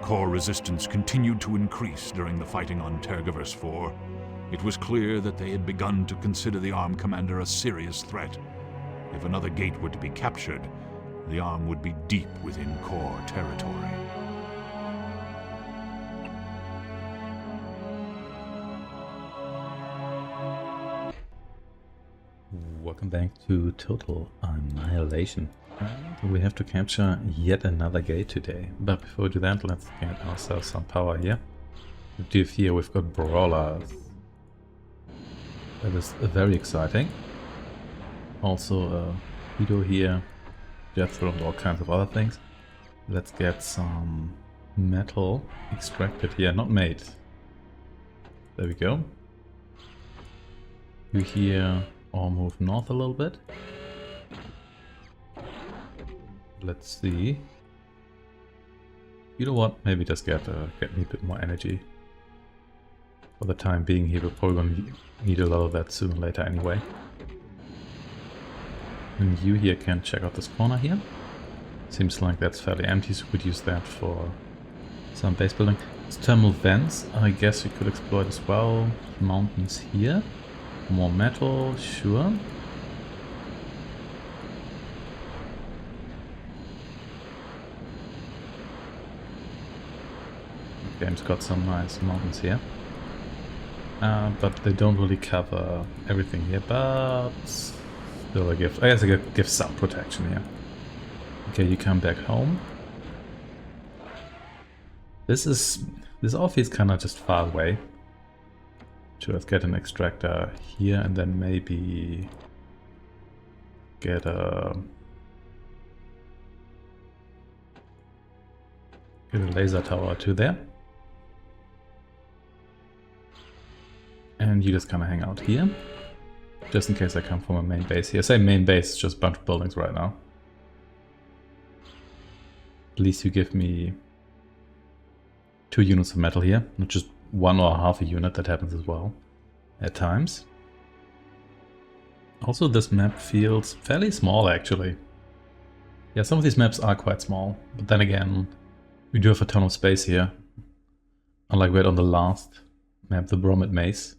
core resistance continued to increase during the fighting on Tergiverse 4. It was clear that they had begun to consider the ARM commander a serious threat. If another gate were to be captured, the ARM would be deep within core territory. Welcome back to Total Annihilation. And we have to capture yet another gate today. But before we do that, let's get ourselves some power here. Here we've got brawlers. That is very exciting. Also a Hito here, Barathrum, and all kinds of other things. Let's get some metal extracted here, not made. There we go. You here or move north a little bit. Let's see. You know what? Maybe just get me a bit more energy. For the time being here, we're probably going to need a lot of that sooner or later anyway. And you here can check out this corner here. Seems like that's fairly empty, so we could use that for some base building. It's thermal vents, I guess we could exploit as well. Mountains here. More metal, sure. Game's got some nice mountains here. But they don't really cover everything here, but still I guess I give some protection here. Okay, you come back home. This all feels kinda just far away. So let's get an extractor here and then maybe get a laser tower to there. And you just kind of hang out here, just in case I come from a main base here. Say main base, it's just a bunch of buildings right now. At least you give me 2 units of metal here, not just 1 or half a unit. That happens as well at times. Also, this map feels fairly small actually. Yeah, some of these maps are quite small, but then again, we do have a ton of space here. Unlike we had on the last map, the Bromid Maze.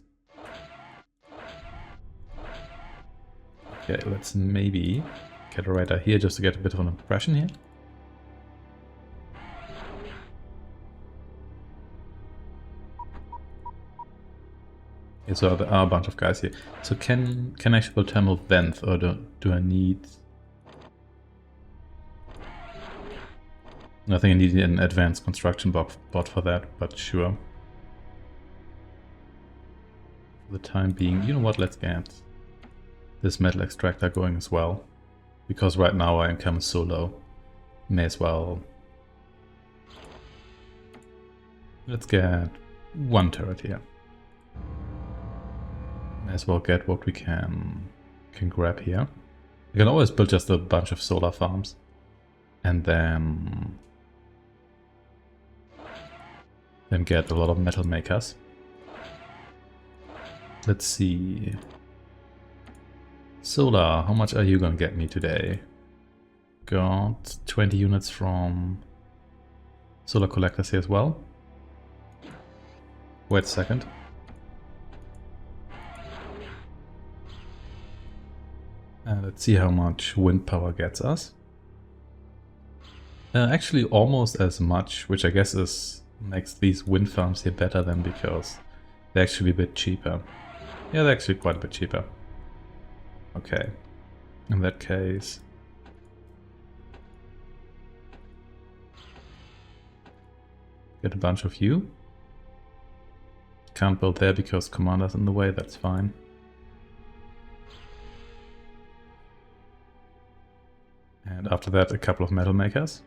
Okay, let's maybe get a radar here just to get a bit of an impression here. Okay, so there are a bunch of guys here. So can I actually build thermal vents, or do I need... I think I need an advanced construction bot for that, but sure. For the time being, you know what, let's get this metal extractor going as well. Because right now our income is so low. May as well. Let's get 1 turret here. May as well get what we can grab here. We can always build just a bunch of solar farms. And then get a lot of metal makers. Let's see. Solar, how much are you gonna get me today? Got 20 units from solar collectors here as well. Wait a second. Let's see how much wind power gets us. Actually almost as much, which I guess makes these wind farms here better than, because they're actually a bit cheaper. Yeah, they're actually quite a bit cheaper. Okay, in that case... get a bunch of you. Can't build there because commander's in the way, that's fine. And after that, a couple of metal makers.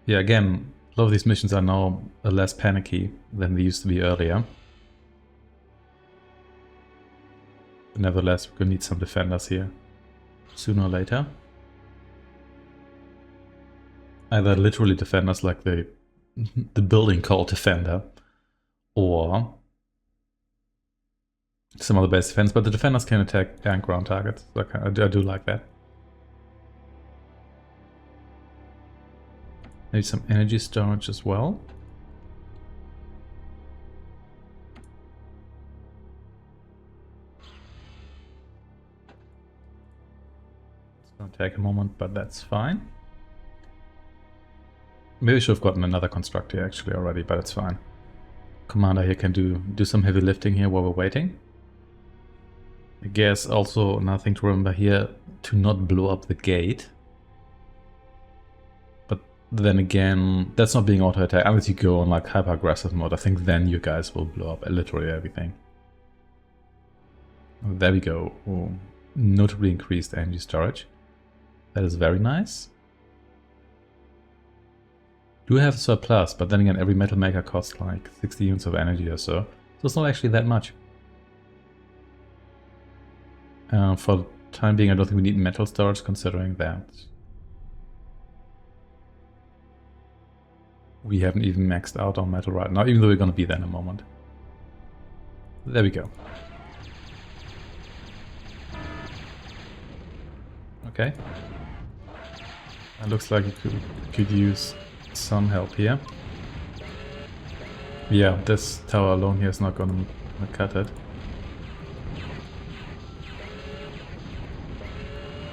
Yeah, again, a lot of these missions are now less panicky than they used to be earlier. But nevertheless, we're gonna need some defenders here sooner or later. Either literally defenders like the building called Defender, or some other base defense, but the defenders can attack and ground targets. So I do like that. Maybe some energy storage as well. It's gonna take a moment, but that's fine. Maybe I should have gotten another constructor actually already, but it's fine. Commander here can do some heavy lifting here while we're waiting. I guess also another thing to remember here, to not blow up the gate. But then again, that's not being auto-attack unless you go on like hyper-aggressive mode. I think then you guys will blow up literally everything. There we go. Oh, notably increased energy storage. That is very nice. Do have a surplus, but then again every metal maker costs like 60 units of energy or so. So it's not actually that much. For the time being, I don't think we need metal storage considering that we haven't even maxed out on metal right now, even though we're going to be there in a moment. There we go. Okay. It looks like you could use some help here. Yeah, this tower alone here is not going to cut it.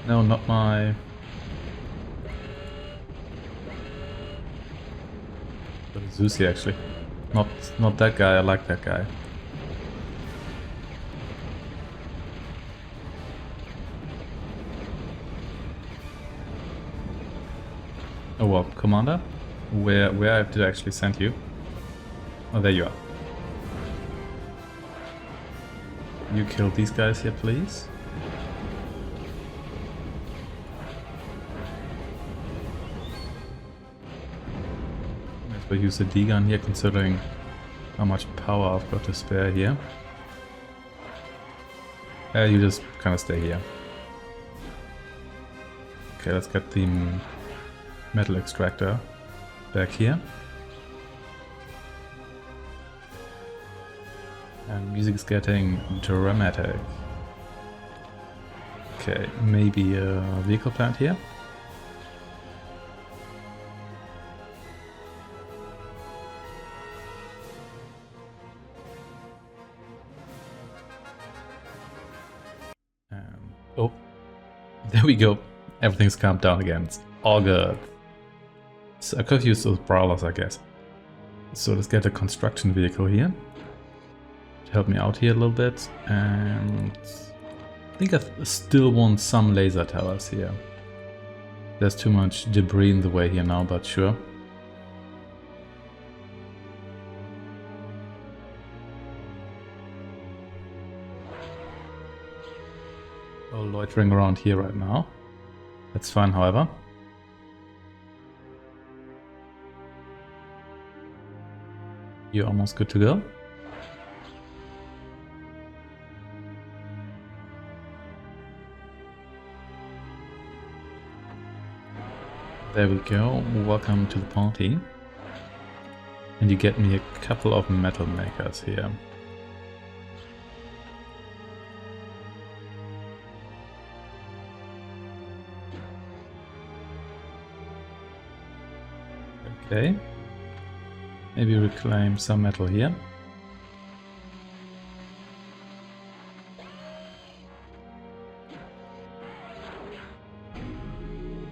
No, not my... But it's Zeusy actually. Not that guy, I like that guy. Oh well, Commander? Where I have to actually send you? Oh, there you are. You kill these guys here, please. We'll use the D-gun here, considering how much power I've got to spare here. You just kind of stay here. Okay, let's get the metal extractor back here. And music is getting dramatic. Okay, maybe a vehicle plant here. Oh, there we go. Everything's calmed down again. It's all good. So I could use those brawlers, I guess. So let's get a construction vehicle here to help me out here a little bit. And I think I still want some laser towers here. There's too much debris in the way here now, but sure. Loitering around here right now. That's fine, however. You're almost good to go. There we go. Welcome to the party. And you get me a couple of metal makers here. Okay, maybe reclaim some metal here.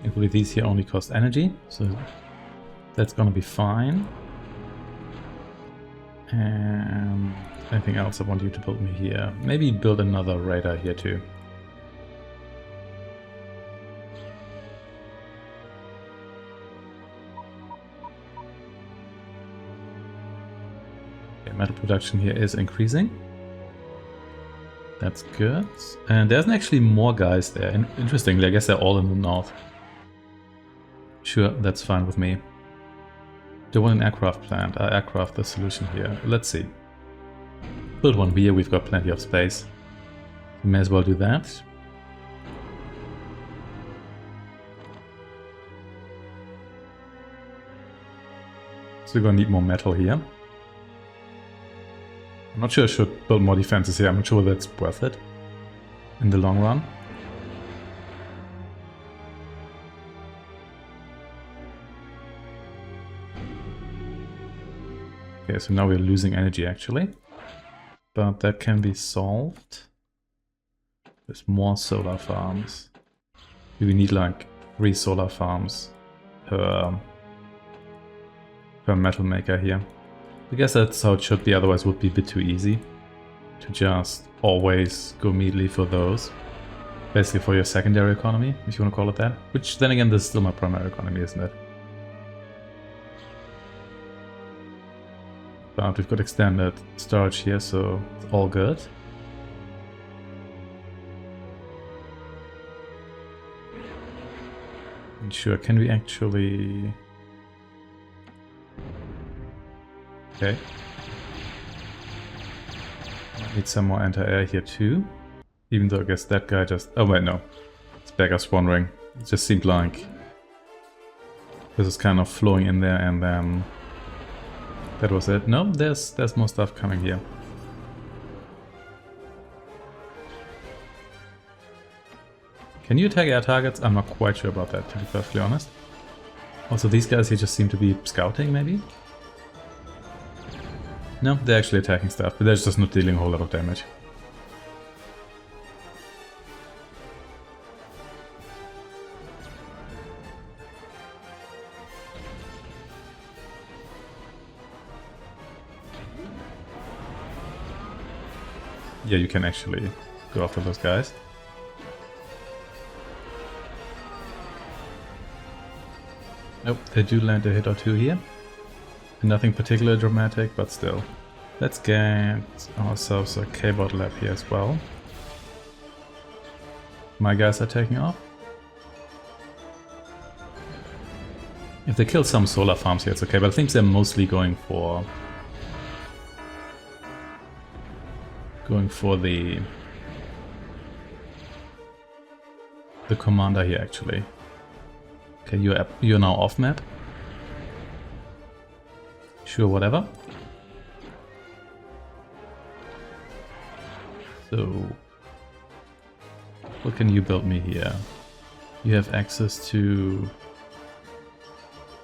Equally, these here only cost energy, so that's gonna be fine. And anything else I want you to build me here? Maybe build another radar here too. Metal production here is increasing. That's good. And there's actually more guys there. Interestingly, I guess they're all in the north. Sure, that's fine with me. Do you want an aircraft plant? Aircraft the solution here. Let's see. Build one here, we've got plenty of space. We may as well do that. So we're gonna need more metal here. I'm not sure I should build more defenses here. I'm not sure whether it's worth it in the long run. Okay, so now we're losing energy actually. But that can be solved with more solar farms. We need like 3 solar farms per metal maker here. I guess that's how it should be, otherwise it would be a bit too easy to just always go immediately for those. Basically for your secondary economy, if you want to call it that. Which then again, this is still my primary economy, isn't it? But we've got extended storage here, so it's all good. And sure, can we actually... Okay. I need some more anti-air here too. Even though I guess that guy just... Oh wait, no. It's Beggar's Wandering. It just seemed like this is kind of flowing in there and then... That was it. No, there's more stuff coming here. Can you attack air targets? I'm not quite sure about that, to be perfectly honest. Also, these guys here just seem to be scouting, maybe? No, they're actually attacking stuff, but they're just not dealing a whole lot of damage. Yeah, you can actually go after those guys. Nope, they do land a hit or two here. Nothing particularly dramatic, but still. Let's get ourselves a Cavedog lab here as well. My guys are taking off. If they kill some solar farms here, it's okay, but I think they're mostly going for the commander here actually. Okay, you're now off map. Sure, whatever. So, what can you build me here? You have access to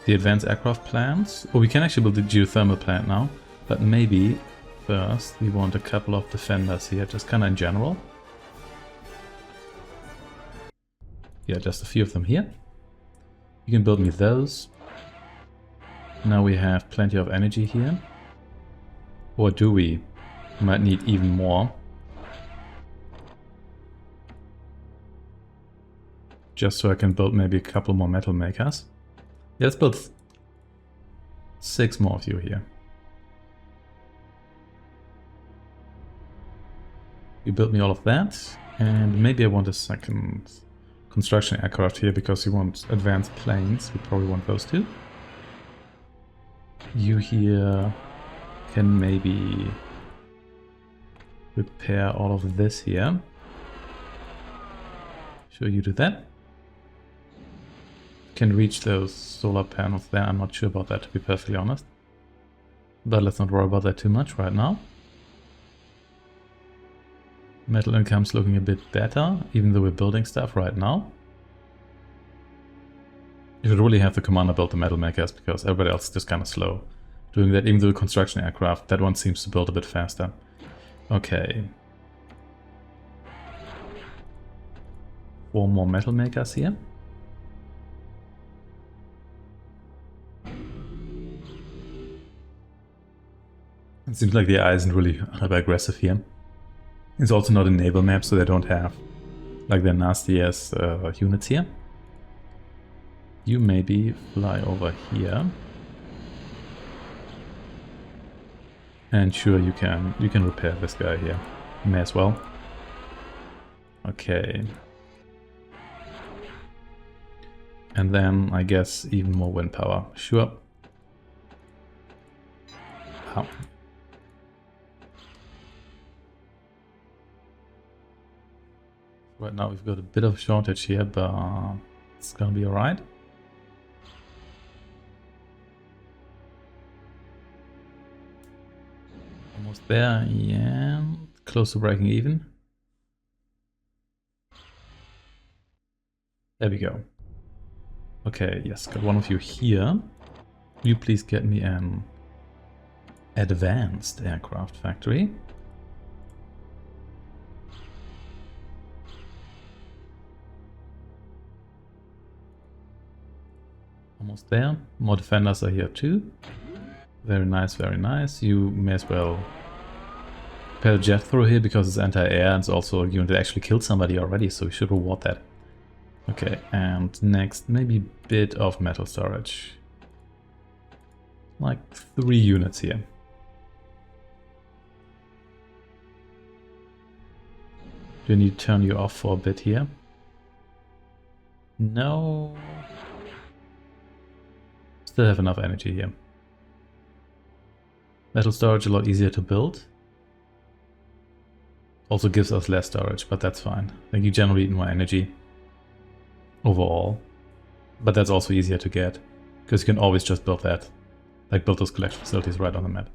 the advanced aircraft plants. Oh, we can actually build the geothermal plant now, but maybe first we want a couple of defenders here, just kind of in general. Yeah, just a few of them here. You can build me those. Now we have plenty of energy here. Or do we? We might need even more. Just so I can build maybe a couple more metal makers. Yeah, let's build 6 more of you here. You build me all of that. And maybe I want a second construction aircraft here because you want advanced planes. We probably want those too. You here can maybe repair all of this here. Sure, you do that. Can reach those solar panels there. I'm not sure about that, to be perfectly honest. But let's not worry about that too much right now. Metal income's looking a bit better, even though we're building stuff right now. You should really have the commander build the metal makers, because everybody else is just kind of slow doing that. Even though the construction aircraft, that one seems to build a bit faster. Okay. 4 more metal makers here. It seems like the AI isn't really hyper aggressive here. It's also not a naval map, so they don't have like their nasty ass units here. You maybe fly over here. And sure, you can repair this guy here. You may as well. Okay. And then I guess even more wind power. Sure. How? Right now we've got a bit of a shortage here, but it's gonna be alright. Almost there, yeah. Close to breaking even. There we go. Okay, yes, got one of you here. Will you please get me an advanced aircraft factory. Almost there. More defenders are here too. Very nice, very nice. You may as well propel jet through here because it's anti-air and it's also a unit that actually killed somebody already, so we should reward that. Okay, and next maybe a bit of metal storage. Like 3 units here. Do I need to turn you off for a bit here? No. Still have enough energy here. Metal storage a lot easier to build. Also gives us less storage, but that's fine. I think you generally need more energy overall. But that's also easier to get, because you can always just build that. Like build those collection facilities right on the map.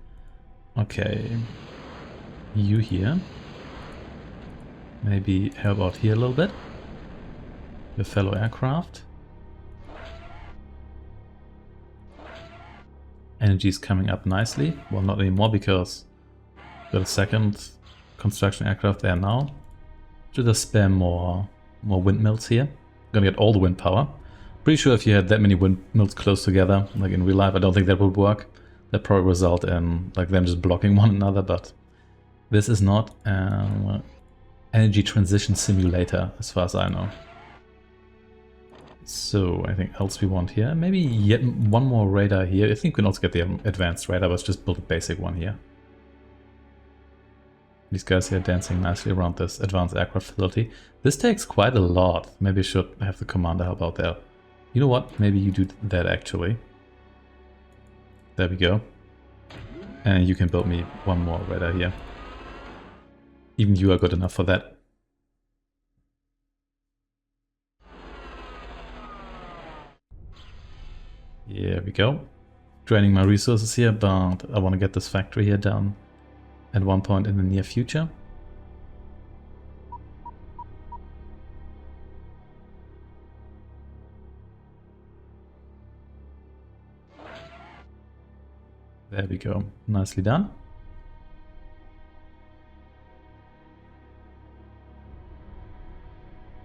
Okay. You here. Maybe help out here a little bit. Your fellow aircraft. Energy is coming up nicely. Well, not anymore because we've got a second construction aircraft there now. Should just spam more windmills here. Gonna get all the wind power. Pretty sure if you had that many windmills close together, like in real life, I don't think that would work. That probably result in like them just blocking one another, but this is not an energy transition simulator as far as I know. So anything else we want here? Maybe yet one more radar here. I think we can also get the advanced radar. Let's just build a basic one here. These guys here dancing nicely around this advanced aircraft facility. This takes quite a lot. Maybe I should have the commander help out there. You know what? Maybe you do that actually. There we go. And you can build me one more radar here. Even you are good enough for that. Here we go. Draining my resources here, but I want to get this factory here done at one point in the near future. There we go. Nicely done.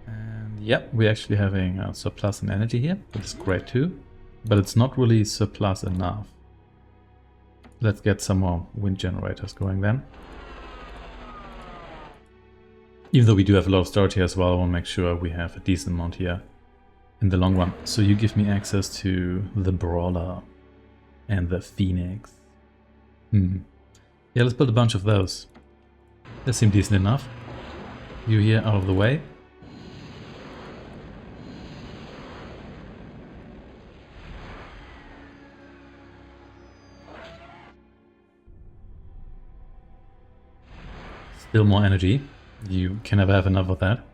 And yep, we're actually having a surplus in energy here, which is great too. But it's not really surplus enough. Let's get some more wind generators going then. Even though we do have a lot of storage here as well, I want to make sure we have a decent amount here in the long run. So you give me access to the Brawler and the Phoenix. Yeah, let's build a bunch of those. They seem decent enough. You here out of the way. Still more energy. You can never have enough of that.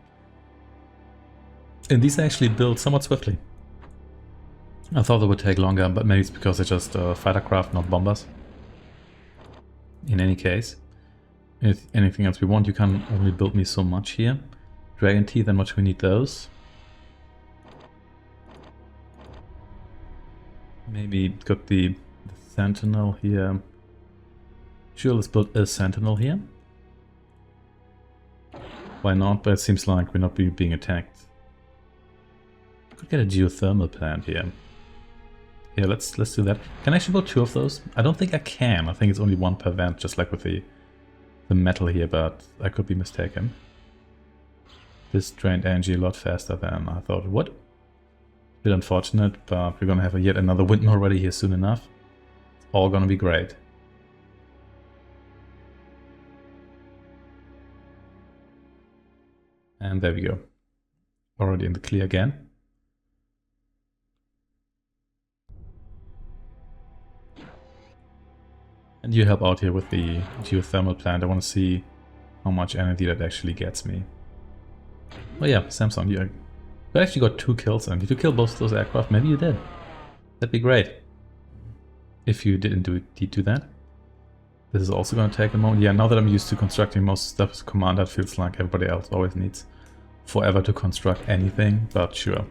And these actually build somewhat swiftly. I thought they would take longer, but maybe it's because they're just fighter craft, not bombers. In any case, if anything else we want, you can only build me so much here. Dragon Teeth, how much we need those? Maybe got the Sentinel here. Sure, let's build a Sentinel here. Why not? But it seems like we're not being attacked. Could get a geothermal plant here. Yeah, let's do that. Can I actually build 2 of those? I don't think I can. I think it's only 1 per vent, just like with the metal here, but I could be mistaken. This drained energy a lot faster than I thought it would. Bit unfortunate, but we're gonna have yet another windmill ready here soon enough. It's all gonna be great. And there we go. Already in the clear again. And you help out here with the geothermal plant. I want to see how much energy that actually gets me. Oh yeah, Samsung, you actually got 2 kills. And did you kill both of those aircraft? Maybe you did. That'd be great. If you didn't do that. This is also going to take a moment. Yeah, now that I'm used to constructing most stuff as commander, it feels like everybody else always needs forever to construct anything, but sure.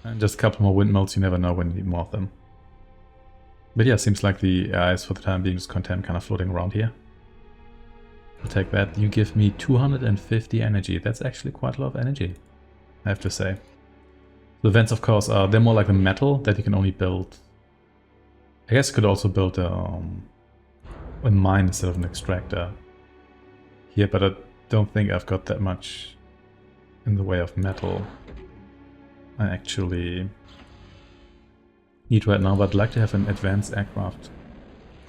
And just a couple more windmills, you never know when you need more of them. But yeah, seems like the AIs for the time being just content kind of floating around here. I'll take that. You give me 250 energy. That's actually quite a lot of energy, I have to say. The vents, of course, they're more like the metal that you can only build. I guess you could also build a mine instead of an extractor here, but I don't think I've got that much in the way of metal I actually need right now, but I'd like to have an advanced aircraft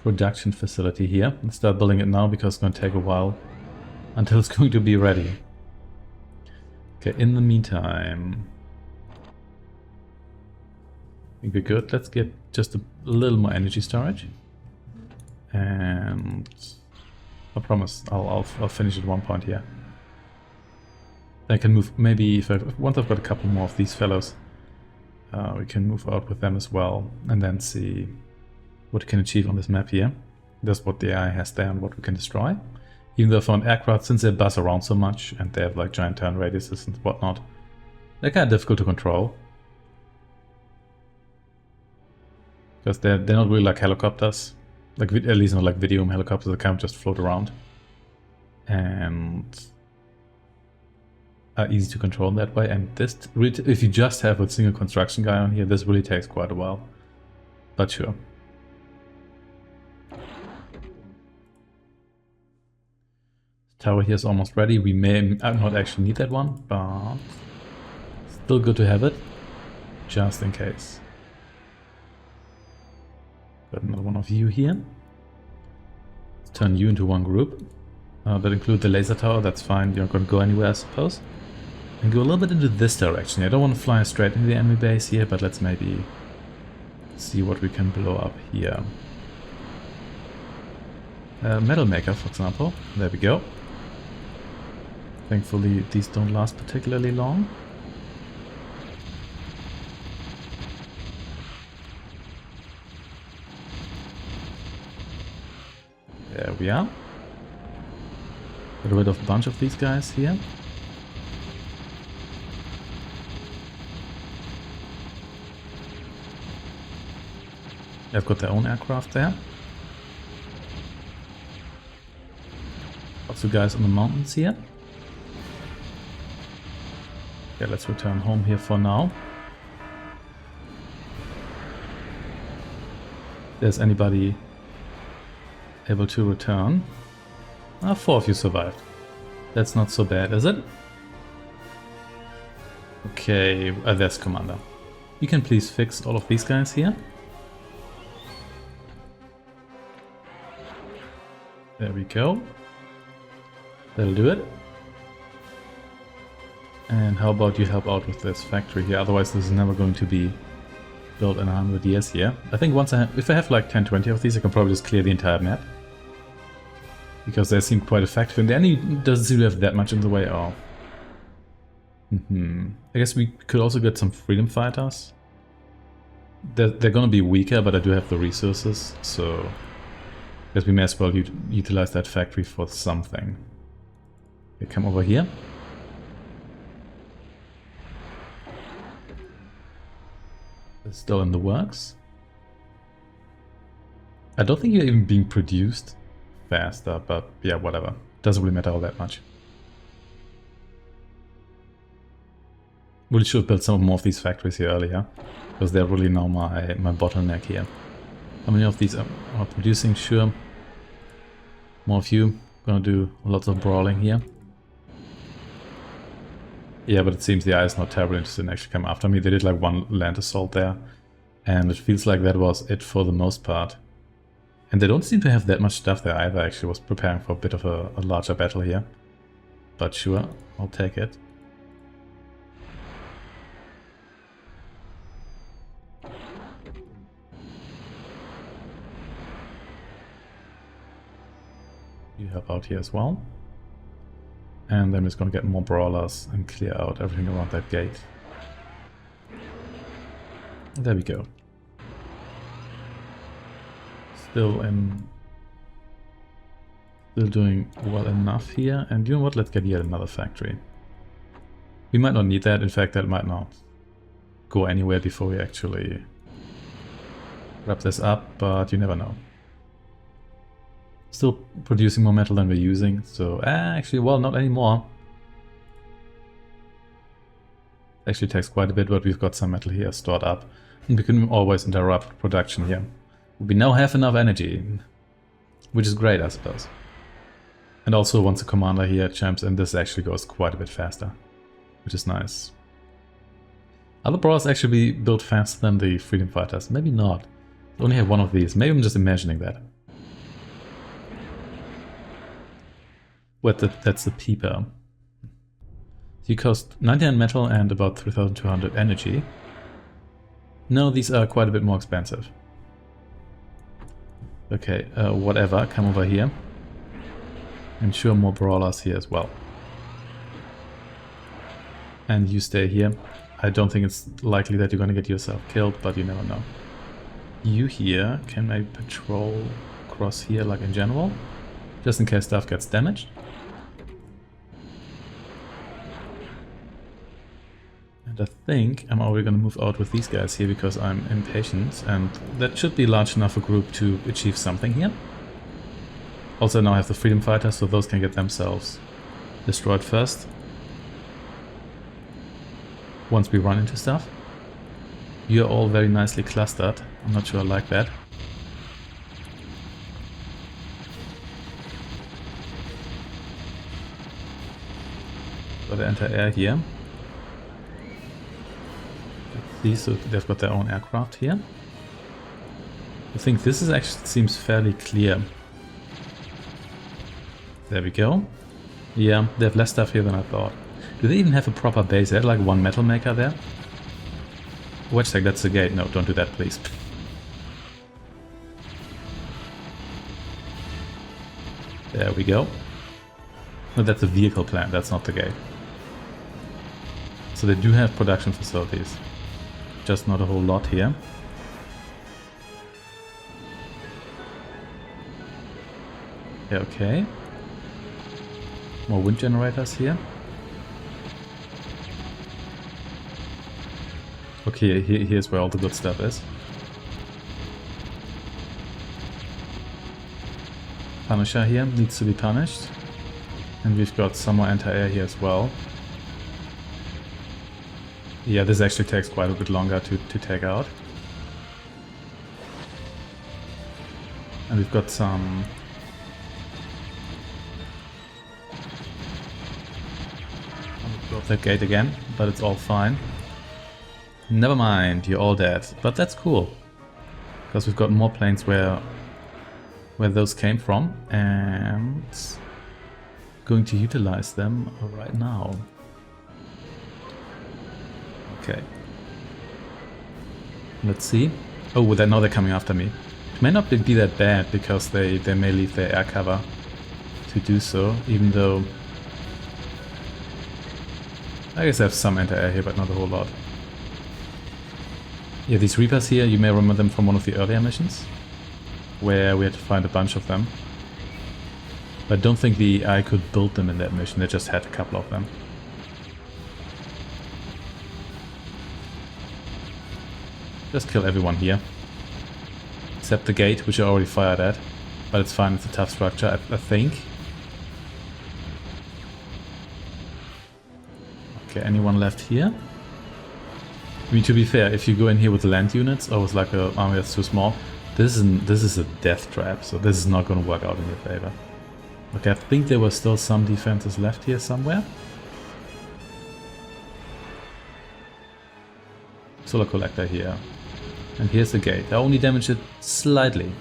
production facility here. Let's start building it now because it's going to take a while until it's going to be ready. Okay, in the meantime, I think we're good. Let's get just a little more energy storage. And I promise I'll finish at one point here. I can move, maybe once I've got a couple more of these fellows, we can move out with them as well and then see what we can achieve on this map here. That's what the AI has there and what we can destroy. Even though I found aircraft, since they buzz around so much and they have like giant turn radiuses and whatnot, they're kind of difficult to control. Because they're not really like helicopters. Like, at least not like video helicopters that kind of just float around. And are easy to control in that way. And this, if you just have a single construction guy on here, this really takes quite a while. But sure. Tower here is almost ready. We may not actually need that one, but still good to have it, just in case. Got another one of you here. Let's turn you into one group. That includes the laser tower, that's fine. You're not going to go anywhere, I suppose. And go a little bit into this direction. I don't want to fly straight into the enemy base here, but let's maybe see what we can blow up here. Metal maker, for example. There we go. Thankfully, these don't last particularly long. There we are. Get rid of a bunch of these guys here. They've got their own aircraft there. Lots of guys on the mountains here. Okay, let's return home here for now. If there's anybody able to return. 4 of you survived. That's not so bad, is it? Okay, there's Commander. You can please fix all of these guys here. There we go. That'll do it. And how about you help out with this factory here? Otherwise this is never going to be built in 100 years here. I think once if I have like 10-20 of these, I can probably just clear the entire map. Because they seem quite effective, and the enemy doesn't seem to have that much in the way of. I guess we could also get some freedom fighters. They're gonna be weaker, but I do have the resources, so I guess we may as well utilize that factory for something. Okay, come over here. It's still in the works. I don't think you're even being produced faster, but yeah, whatever. Doesn't really matter all that much. Really should have built some more of these factories here earlier, because they're really now my bottleneck here. How many of these are producing? Sure. More of you. Gonna do lots of brawling here. Yeah, but it seems the AI is not terribly interested in actually come after me. They did like one land assault there, and it feels like that was it for the most part. And they don't seem to have that much stuff there either. Actually, was preparing for a bit of a larger battle here. But sure, I'll take it. You help out here as well. And then we're just gonna get more brawlers and clear out everything around that gate. There we go. Still doing well enough here. And you know what? Let's get yet another factory. We might not need that. In fact, that might not go anywhere before we actually wrap this up, but you never know. Still producing more metal than we're using, so actually, well, not anymore. Actually takes quite a bit, but we've got some metal here stored up. And we can always interrupt production here. We now have enough energy, which is great, I suppose. And also once the commander here jumps in, this actually goes quite a bit faster, which is nice. Other brawlers actually build faster than the freedom fighters. Maybe not. We only have one of these. Maybe I'm just imagining that. That's the peeper. You cost 99 metal and about 3200 energy. No, these are quite a bit more expensive. Okay, whatever, come over here. Ensure more brawlers here as well. And you stay here. I don't think it's likely that you're gonna get yourself killed, but you never know. You here can maybe patrol across here like in general, just in case stuff gets damaged. And I think I'm already going to move out with these guys here because I'm impatient, and that should be large enough a group to achieve something here. Also now I have the freedom fighters, so those can get themselves destroyed first. Once we run into stuff. You're all very nicely clustered. I'm not sure I like that. Gotta enter air here. So they've got their own aircraft here. I think this is actually seems fairly clear. There we go. Yeah, they have less stuff here than I thought. Do they even have a proper base? They had like one metal maker there. Wait a sec, that's the gate. No, don't do that, please. There we go. No, that's a vehicle plant, that's not the gate. So they do have production facilities. Just not a whole lot here. Yeah, okay. More wind generators here. Okay, here's where all the good stuff is. Punisher here needs to be punished. And we've got some more anti-air here as well. Yeah, this actually takes quite a bit longer to take out. And we've got some... I'll blow up that gate again, but it's all fine. Never mind, you're all dead. But that's cool. Because we've got more planes where those came from. And going to utilize them right now. Okay. Let's see. Oh, now they're coming after me. It may not be that bad because they may leave their air cover to do so, even though I guess I have some anti-air here, but not a whole lot. Yeah, these Reapers here, you may remember them from one of the earlier missions, where we had to find a bunch of them. But I don't think the AI could build them in that mission, they just had a couple of them. Just kill everyone here. Except the gate, which I already fired at. But it's fine, it's a tough structure, I think. Okay, anyone left here? I mean, to be fair, if you go in here with land units or with like an army that's too small, this is a death trap, so this is not going to work out in your favor. Okay, I think there were still some defenses left here somewhere. Solar collector here. And here's the gate. I only damaged it slightly.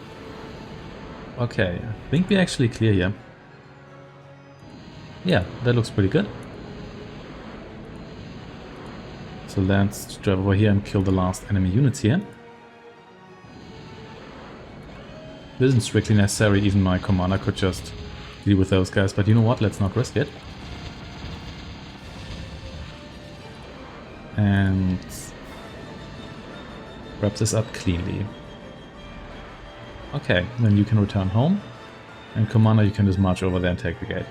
Okay, I think we're actually clear here. Yeah, that looks pretty good. So let's drive over here and kill the last enemy units here. This isn't strictly necessary, even my commander could just deal with those guys, but you know what, let's not risk it. And wrap this up cleanly. Okay, then you can return home, and commander, you can just march over there and take the gate.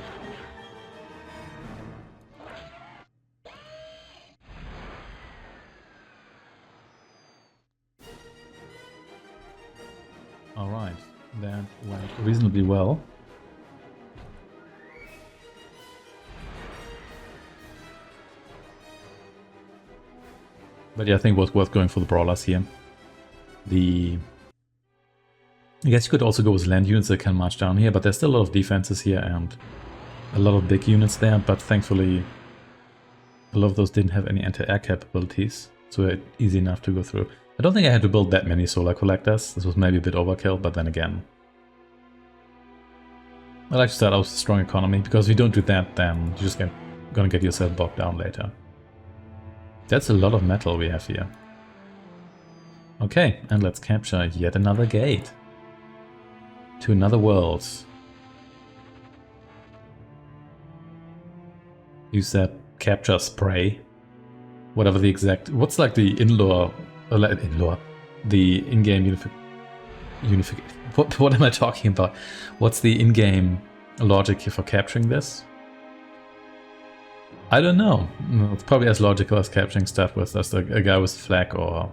Alright, that went reasonably well. But yeah, I think it was worth going for the brawlers here. I guess you could also go with land units that can march down here, but there's still a lot of defenses here and a lot of big units there, but thankfully a lot of those didn't have any anti-air capabilities, so easy enough to go through. I don't think I had to build that many solar collectors. This was maybe a bit overkill, but then again, I like to start out with a strong economy, because if you don't do that, then you're just gonna get yourself bogged down later. That's a lot of metal we have here. Okay, and let's capture yet another gate to another world. Use that capture spray. Whatever the exact... What's like the the in-game what am I talking about? What's the in-game logic here for capturing this? I don't know. It's probably as logical as capturing stuff with just a guy with a flag or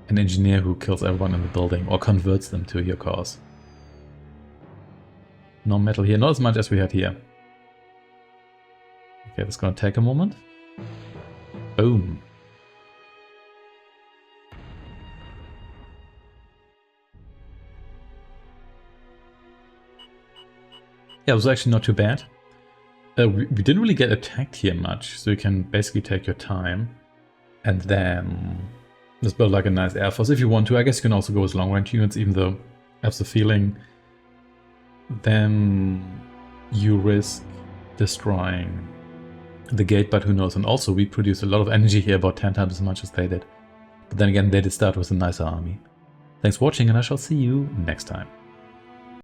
an engineer who kills everyone in the building or converts them to your cause. No metal here, not as much as we had here. Okay, that's gonna take a moment. Boom. Yeah, it was actually not too bad. We didn't really get attacked here much, so you can basically take your time and then just build like a nice air force if you want to. I guess you can also go with long range units, even though I have the feeling then you risk destroying the gate, but who knows. And also we produce a lot of energy here, about 10 times as much as they did. But then again, they did start with a nicer army. Thanks for watching, and I shall see you next time.